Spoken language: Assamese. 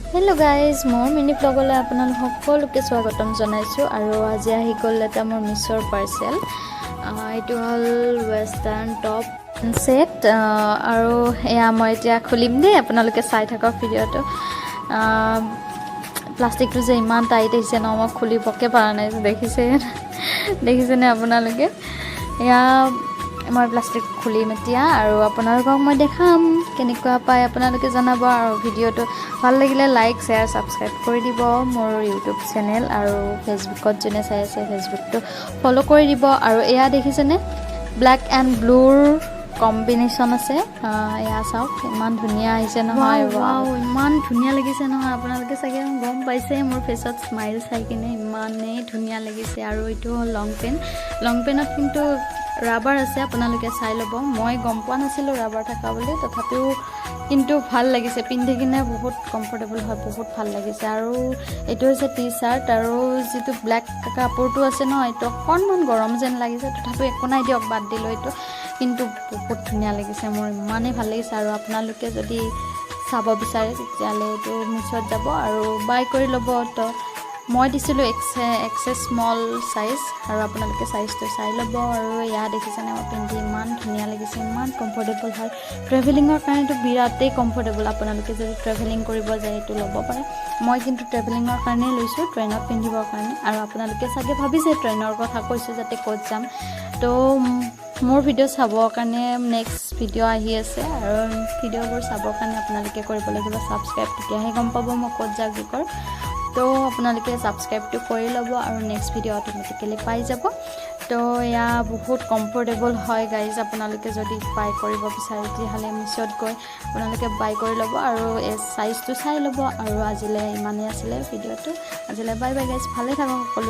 हेलो गाइज मोर मिनी ब्लगले आपनालोक सकलोके स्वागतम जनाइछु आरो আজি आहि गल एटा मोर मिसर पार्सेल एटु हल वेस्टार्न टप सेट आरो एया মই এতিয়া খুলিম দে आपनालोके চাই থাকক ভিডিওটো প্লাষ্টিক তো যে ইমান টাইট হৈছে ন মই খুলিবকে পাৰা নাই দেখিছে নে आपनालोके এয়া মই প্লাষ্টিক খুলিম এতিয়া আৰু আপোনালোকক মই দেখাম কেনেকুৱা পায় আপোনালোকে জনাব আৰু ভিডিওটো ভাল লাগিলে লাইক শেয়াৰ সাবস্ক্ৰাইব কৰি দিব মোৰ ইউটিউব চেনেল আৰু ফেসবুকত জনে চাই আছে ফেসবুকটো ফলো কৰি দিব আৰু এয়া দেখিছেনে ব্ল্যাক এন্ড ব্লুৰ কম্বিনেশন আছে এয়া চাওক ইমান ধুনিয়া আহিছে নহয় ওয়াও ইমান ধুনিয়া লাগিছে নহয় আপোনালোকে চাগে গম পাইছে মোৰ ফেসত স্মাইল চাই কিনে ইমানে ধুনিয়া লাগিছে আৰু এটো লং পেনত কিন্তু ৰাবাৰ আছে আপোনালোকে চাই লব মই গম পোৱা নাছিলো ৰাবাৰ থাকা বুলি তথাপিও কিন্তু ভাল লাগিছে পিন্ধি কিনে বহুত কমফৰ্টেবল হয় বহুত ভাল লাগিছে আৰু এটো হৈছে টি-শাৰ্ট আৰু যেটো ব্ল্যাক কাপোৰটো আছে ন এটো অকনমান গৰম যেন লাগিছে তথাপিও একো নাই দিয়ক বাদ দিলো এটো কিন্তু বহুত ধুনিয়া লাগিছে মোৰ ইমানে ভাল লাগিছে আৰু আপোনালোকে যদি চাব বিচাৰে তেতিয়ালে এটো মিছত যাব আৰু বাই কৰি লব তো মই দিছিলো এক্সে স্মল সাইজ আৰু আপোনালোকে সাইজটো চাই লব আৰু ইয়া দেখিছেনে মই পিন্ধি ইমান ধুনিয়া লাগিছে ইমান কমফৰ্টেবল হয় ট্ৰেভেলিংৰ কাৰণেটো বিৰাটেই কমফৰ্টেবল আপোনালোকে যদি ট্ৰেভেলিং কৰিব যায় এটো ল'ব পাৰে মই কিন্তু ট্ৰেভেলিংৰ কাৰণে লৈছো ট্ৰেইনত পিন্ধিবৰ কাৰণে আৰু আপোনালোকে চাগে ভাবিছে ট্ৰেইনৰ কথা কৈছো যাতে ক'ত যাম তো মোৰ ভিডিও চাবৰ কাৰণে নেক্সট ভিডিও আহি আছে আৰু ভিডিওবোৰ চাবৰ কাৰণে আপোনালোকে কৰিব লাগিব সাবস্ক্ৰাইব তেতিয়াহে গম পাব মই ক'ত যাম কি কৰ তো আপোনালোকে সাবস্ক্ৰাইবটো কৰি ল'ব আৰু নেক্সট ভিডিও অটোমেটিক্যালি পাই যাব তো ইয়া বহুত কমফৰ্টেবল হয় গাইজ আপোনালোকে যদি বাই কৰিব বিচাৰে তেতিয়াহলে মিছত গৈ আপোনালোকে বাই কৰি ল'ব আৰু এই সাইজটো চাই ল'ব আৰু আজিলে ইমানেই আছিল ভিডিওটো আজিলে বাই বাই গাইজ ভালে থাকক সকলো